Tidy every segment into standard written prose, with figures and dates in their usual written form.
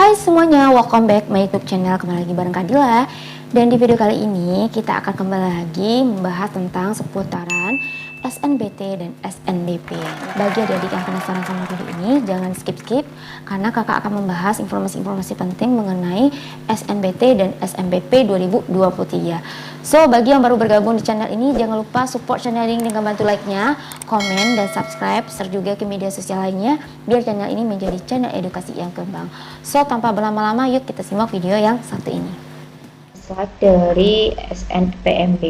Hai semuanya, welcome back my YouTube channel. Kembali lagi bareng Kadila. Dan di video kali ini kita akan kembali lagi membahas tentang seputaran SNBT dan SNBP. Bagi adik-adik yang penasaran sama video ini, jangan skip-skip karena kakak akan membahas informasi-informasi penting mengenai SNBT dan SNBP 2023. So, bagi yang baru bergabung di channel ini, jangan lupa support channel ini dengan bantu like-nya, komen, dan subscribe, serta juga ke media sosial lainnya, biar channel ini menjadi channel edukasi yang kembang. So, tanpa berlama-lama, yuk kita simak video yang satu ini. Slide dari SNPMB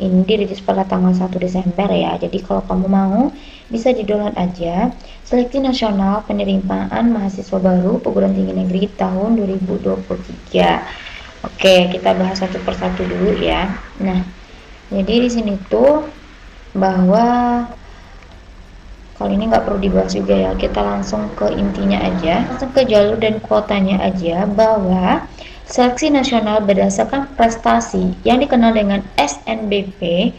ini dirilis pada tanggal 1 Desember ya. Jadi kalau kamu mau bisa di-download aja. Seleksi Nasional Penerimaan Mahasiswa Baru Perguruan Tinggi Negeri tahun 2023. Oke, kita bahas satu persatu dulu ya. Nah, jadi di sini tuh bahwa kali ini nggak perlu dibahas juga ya. Kita langsung ke intinya aja. Langsung ke jalur dan kuotanya aja, bahwa seleksi nasional berdasarkan prestasi yang dikenal dengan SNBP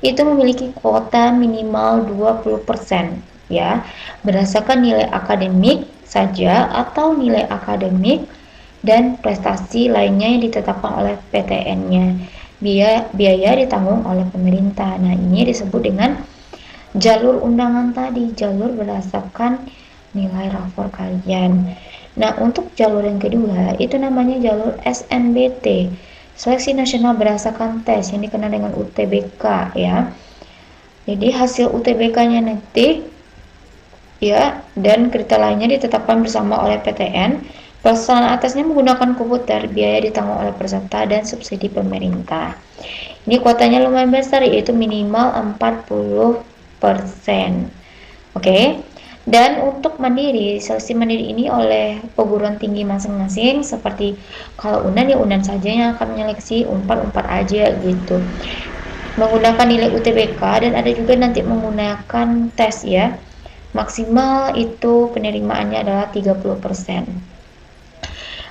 itu memiliki kuota minimal 20% ya, berdasarkan nilai akademik saja atau nilai akademik dan prestasi lainnya yang ditetapkan oleh PTN-nya. Biaya ditanggung oleh pemerintah. Nah, ini disebut dengan jalur undangan tadi, jalur berdasarkan nilai rapor kalian. Nah, untuk jalur yang kedua itu namanya jalur SNBT, seleksi nasional berdasarkan tes, yang dikenal dengan UTBK ya. Jadi hasil UTBK-nya nanti ya, dan kriteria lainnya ditetapkan bersama oleh PTN. Pelaksanaan atasnya menggunakan komputer, biaya ditanggung oleh peserta dan subsidi pemerintah. Ini kuotanya lumayan besar, yaitu minimal 40%. Oke. Dan untuk mandiri, seleksi mandiri ini oleh perguruan tinggi masing-masing, seperti kalau UNAN ya UNAN saja yang akan menyeleksi, Unpad aja gitu, menggunakan nilai UTBK, dan ada juga nanti menggunakan tes ya. Maksimal itu penerimaannya adalah 30%.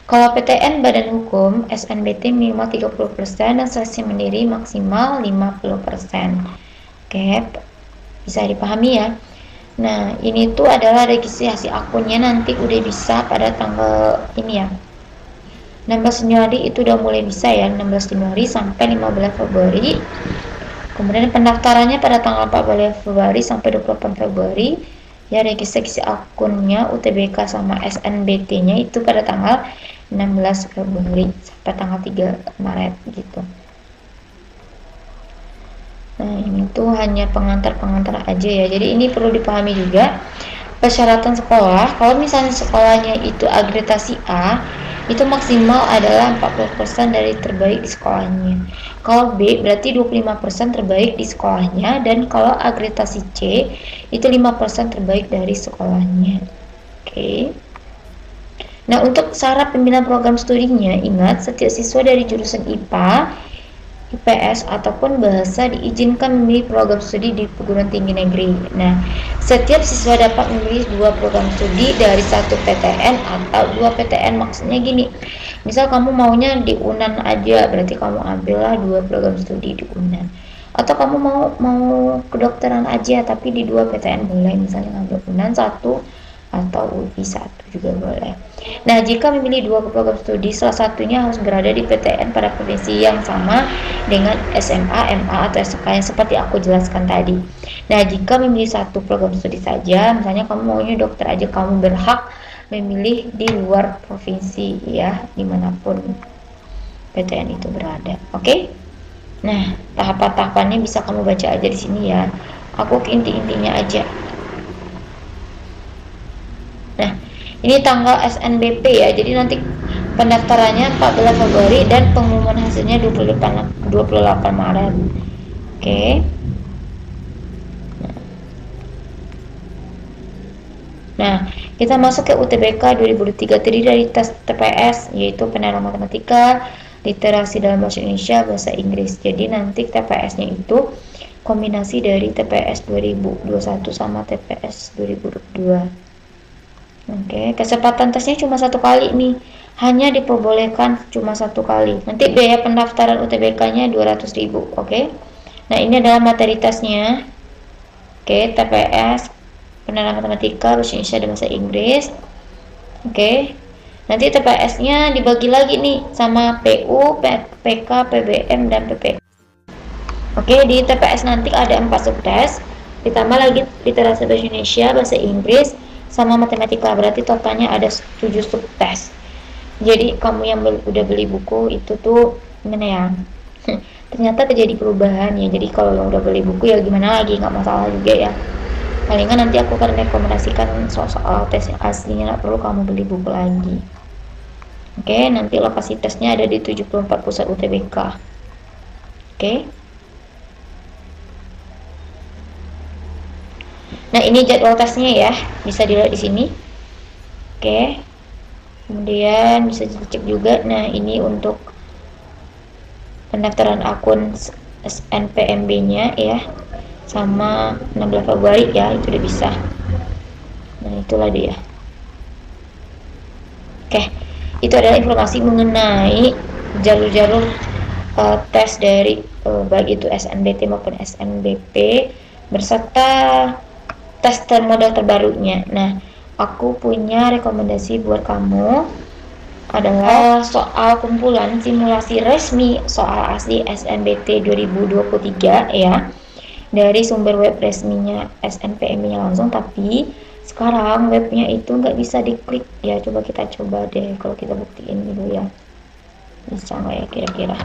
Kalau PTN Badan Hukum, SNBT minimal 30% dan seleksi mandiri maksimal 50%. Oke, bisa dipahami ya. Nah, ini tuh adalah registrasi akunnya nanti udah bisa pada tanggal ini ya, 16 Januari itu udah mulai bisa ya, 16 Januari sampai 15 Februari. Kemudian pendaftarannya pada tanggal 14 Februari sampai 28 Februari. Ya, registrasi akunnya UTBK sama SNBT-nya itu pada tanggal 16 Februari sampai tanggal 3 Maret gitu. Nah, ini tuh hanya pengantar-pengantar aja ya. Jadi ini perlu dipahami juga persyaratan sekolah. Kalau misalnya sekolahnya itu akreditasi A, itu maksimal adalah 40% dari terbaik di sekolahnya. Kalau B berarti 25% terbaik di sekolahnya, dan kalau akreditasi C itu 5% terbaik dari sekolahnya. Oke. Nah, untuk syarat pembinaan program studinya, ingat setiap siswa dari jurusan IPA, IPS ataupun bahasa diizinkan memilih program studi di perguruan tinggi negeri. Nah, setiap siswa dapat memilih 2 program studi dari satu PTN atau 2 PTN. Maksudnya gini, misal kamu maunya di UNAN aja, berarti kamu ambillah 2 program studi di UNAN. Atau kamu mau kedokteran aja tapi di 2 PTN boleh, misalnya ngambil UNAN 1 atau UI 1 juga boleh. Nah, jika memilih 2 program studi, salah satunya harus berada di PTN pada provinsi yang sama dengan SMA, MA, atau SK yang seperti aku jelaskan tadi. Nah, jika memilih 1 program studi saja, misalnya kamu maunya dokter aja, kamu berhak memilih di luar provinsi ya, dimanapun PTN itu berada. Oke? Nah, tahapan-tahapannya bisa kamu baca aja di sini ya. Aku ke inti-intinya aja. Nah, ini tanggal SNBP ya. Jadi nanti pendaftarannya 14 Februari dan pengumuman hasilnya 28 Maret. Oke. Nah, kita masuk ke UTBK 2023, terdiri dari tes TPS, yaitu penilaian matematika, literasi dalam bahasa Indonesia, bahasa Inggris. Jadi nanti TPS-nya itu kombinasi dari TPS 2021 sama TPS 2022. Oke, kesempatan tesnya cuma 1 kali nih, hanya diperbolehkan cuma 1 kali. Nanti biaya pendaftaran UTBK-nya 200.000. Oke. Nah, ini adalah materi tesnya. Oke, TPS, penilaian matematika, bahasa Indonesia dan bahasa Inggris. Oke. Nanti TPS-nya dibagi lagi nih sama PU, PK, PBM, dan PP. Oke, di TPS nanti ada 4 subtes, ditambah lagi literasi bahasa Indonesia, bahasa Inggris, sama matematika. Berarti totalnya ada 7 subtes. Jadi kamu yang udah beli buku itu tuh gimana ya? Ternyata terjadi perubahan ya. Jadi kalau udah beli buku ya gimana lagi, nggak masalah juga ya. Palingan nanti aku akan rekomendasikan soal tes yang aslinya, nggak perlu kamu beli buku lagi. Oke, nanti lokasi tesnya ada di 74 pusat UTBK. Oke. Nah, ini jadwal tesnya ya, bisa dilihat di sini. Oke. Kemudian bisa dicek juga. Nah, ini untuk pendaftaran akun SNPMB-nya ya. Sama 16 Februari ya, itu udah bisa. Nah, itulah dia. Oke. Itu adalah informasi mengenai jalur-jalur tes dari baik itu SNBT maupun SNBP beserta tes model terbarunya. Nah, aku punya rekomendasi buat kamu adalah soal kumpulan simulasi resmi soal asli SNBT 2023 ya, dari sumber web resminya SNPM-nya langsung, tapi sekarang webnya itu nggak bisa diklik ya. Coba kita coba deh, kalau kita buktiin dulu ya, bisa nggak ya kira-kira.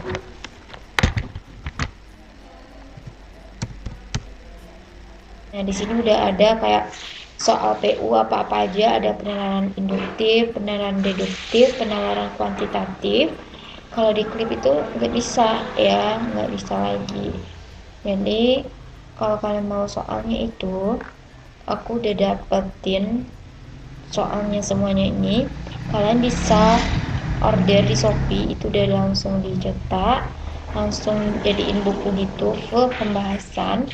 Nah, di sini udah ada kayak soal PU apa-apa aja, ada penalaran induktif, penalaran deduktif, penalaran kuantitatif. Kalau diklik itu nggak bisa ya, nggak bisa lagi. Jadi kalau kalian mau soalnya itu, aku udah dapetin soalnya semuanya ini. Kalian bisa order di Shopee, itu udah langsung dicetak, langsung jadiin buku gitu, full pembahasan,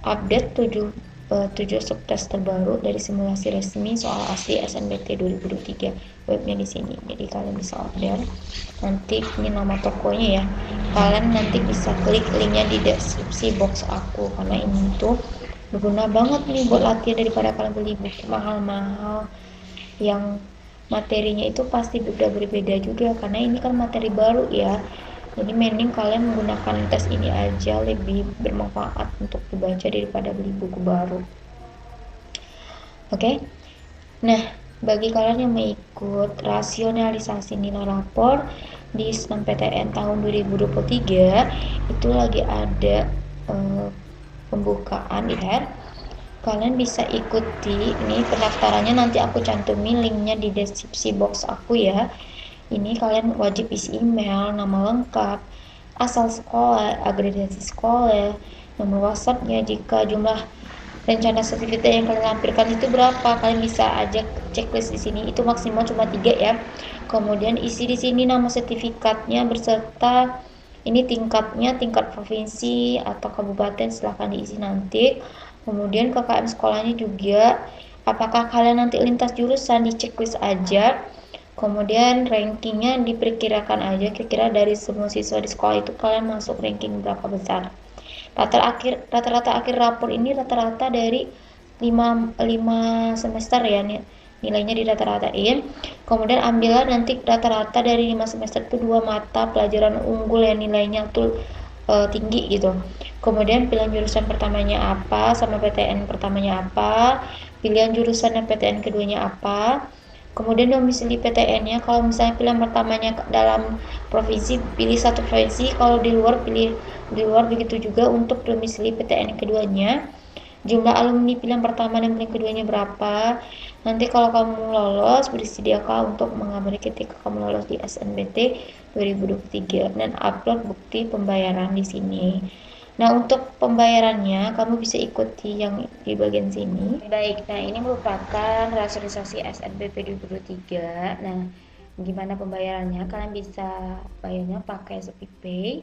update 7 subtes terbaru dari simulasi resmi soal asli SNBT 2023, webnya di sini. Jadi kalian bisa order. Nanti ini nama tokonya ya, kalian nanti bisa klik linknya di deskripsi box aku, karena ini tuh berguna banget nih buat latihan, daripada kalian beli buku mahal-mahal yang materinya itu pasti udah berbeda juga, karena ini kan materi baru ya. Jadi mending kalian menggunakan tes ini aja, lebih bermanfaat untuk dibaca daripada beli buku baru. Oke. Nah, bagi kalian yang mengikut rasionalisasi nilai rapor di SNMPTN tahun 2023, itu lagi ada pembukaan ya. Kalian bisa ikuti ini pendaftarannya, nanti aku cantumin linknya di deskripsi box aku ya. Ini kalian wajib isi email, nama lengkap, asal sekolah, agregasi sekolah, nomor WhatsAppnya. Jika jumlah rencana sertifikat yang kalian lampirkan itu berapa, kalian bisa aja checklist di sini. Itu maksimal cuma 3 ya. Kemudian isi di sini nama sertifikatnya berserta ini tingkatnya, tingkat provinsi atau kabupaten, silahkan diisi nanti. Kemudian KKM sekolahnya juga, apakah kalian nanti lintas jurusan, di checklist aja. Kemudian rankingnya diperkirakan aja, kira-kira dari semua siswa di sekolah itu kalian masuk ranking berapa besar. Rata-rata akhir rapor ini rata-rata dari 5 semester ya, nilainya di rata-ratain. Kemudian ambillah nanti rata-rata dari 5 semester itu 2 mata pelajaran unggul yang nilainya tuh tinggi gitu. Kemudian pilihan jurusan pertamanya apa, sama PTN pertamanya apa, pilihan jurusan dan PTN keduanya apa. Kemudian domisili PTN-nya, kalau misalnya pilihan pertamanya dalam provinsi, pilih satu provinsi, kalau di luar pilih di luar. Begitu juga untuk domisili PTN keduanya, jumlah alumni pilihan pertama dan pilihan keduanya berapa. Nanti kalau kamu lolos, bersediakah untuk mengabari ketika kamu lolos di SNBT 2023 dan upload bukti pembayaran di sini. Nah, untuk pembayarannya kamu bisa ikuti yang di bagian sini. Baik, nah ini merupakan rasionalisasi SNBP 2023. Nah, gimana pembayarannya? Kalian bisa bayarnya pakai ShopeePay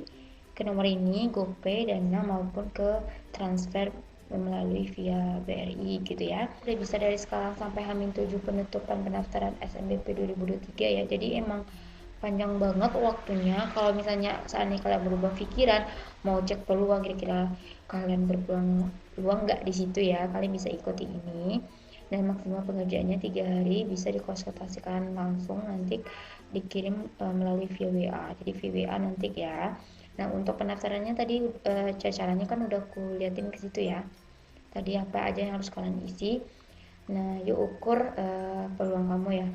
ke nomor ini, GoPay, Dana maupun ke transfer melalui via BRI gitu ya. Udah bisa dari sekarang sampai H-7 penutupan pendaftaran SNBP 2023 ya. Jadi emang panjang banget waktunya. Kalau misalnya saatnya kalian berubah pikiran, mau cek peluang, kira-kira kalian berpeluang nggak di situ ya, kalian bisa ikuti ini. dan maksimal pengerjaannya 3 hari, bisa dikonsultasikan langsung nanti dikirim melalui via WA. Jadi via WA nanti ya. Nah, untuk pendaftarannya tadi caranya kan udah aku liatin ke situ ya. Tadi apa aja yang harus kalian isi. Nah, yuk ukur peluang kamu ya.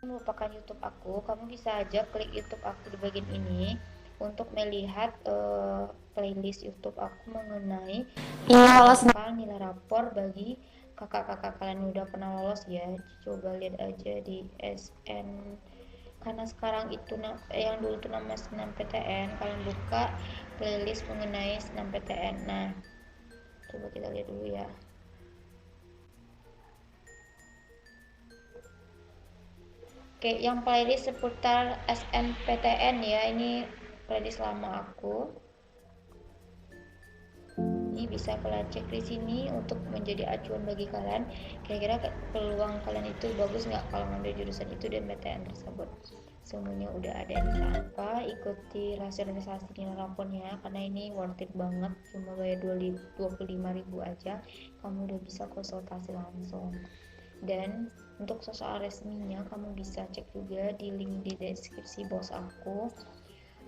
Merupakan YouTube aku, kamu bisa aja klik YouTube aku di bagian ini untuk melihat playlist YouTube aku mengenai nilai rapor bagi kakak-kakak kalian yang udah pernah lolos ya. Coba lihat aja di SN, karena sekarang itu yang dulu tuh nama SNMPTN, kalian buka playlist mengenai SNMPTN. Nah, coba kita lihat dulu ya. Oke, yang playlist seputar SNPTN ya, ini playlist lama aku. Ini bisa kalian cek di sini untuk menjadi acuan bagi kalian. Kira-kira peluang kalian itu bagus nggak kalau ngambil jurusan itu dan PTN tersebut. Semuanya udah ada di tanpa ikuti rasionalisasi nilai rapornya, karena ini worth it banget, cuma bayar 25.000 aja kamu udah bisa konsultasi langsung. Dan untuk soal resminya kamu bisa cek juga di link di deskripsi box aku.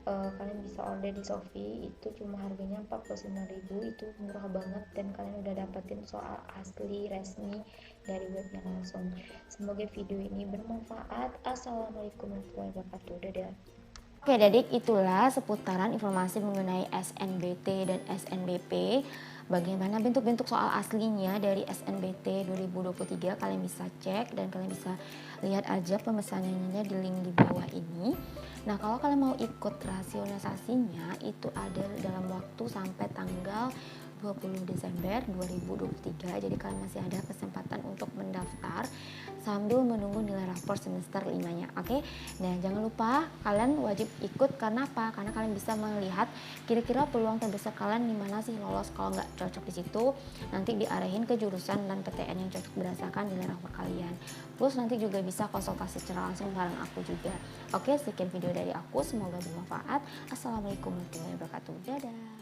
Kalian bisa order di Shopee, itu cuma harganya 45.000, itu murah banget dan kalian udah dapetin soal asli resmi dari webnya langsung. Semoga video ini bermanfaat. Assalamualaikum warahmatullahi wabarakatuh. Dadah. Oke Adik, itulah seputaran informasi mengenai SNBT dan SNBP. Bagaimana bentuk-bentuk soal aslinya dari SNBT 2023, kalian bisa cek dan kalian bisa lihat aja pemesanannya di link di bawah ini. Nah, kalau kalian mau ikut rasionalisasinya itu ada dalam waktu sampai tanggal 20 Desember 2023. Jadi kalian masih ada kesempatan untuk mendaftar sambil menunggu nilai rapor semester 5-nya. Oke. Nah, jangan lupa kalian wajib ikut, karena apa? Karena kalian bisa melihat kira-kira peluang terbesar kalian di mana sih lolos. Kalau nggak cocok di situ, nanti diarahin ke jurusan dan PTN yang cocok berdasarkan nilai rapor kalian. Plus nanti juga bisa konsultasi secara langsung bareng aku juga. Oke, sekian video dari aku, semoga bermanfaat. Assalamualaikum warahmatullahi wabarakatuh. Dadah.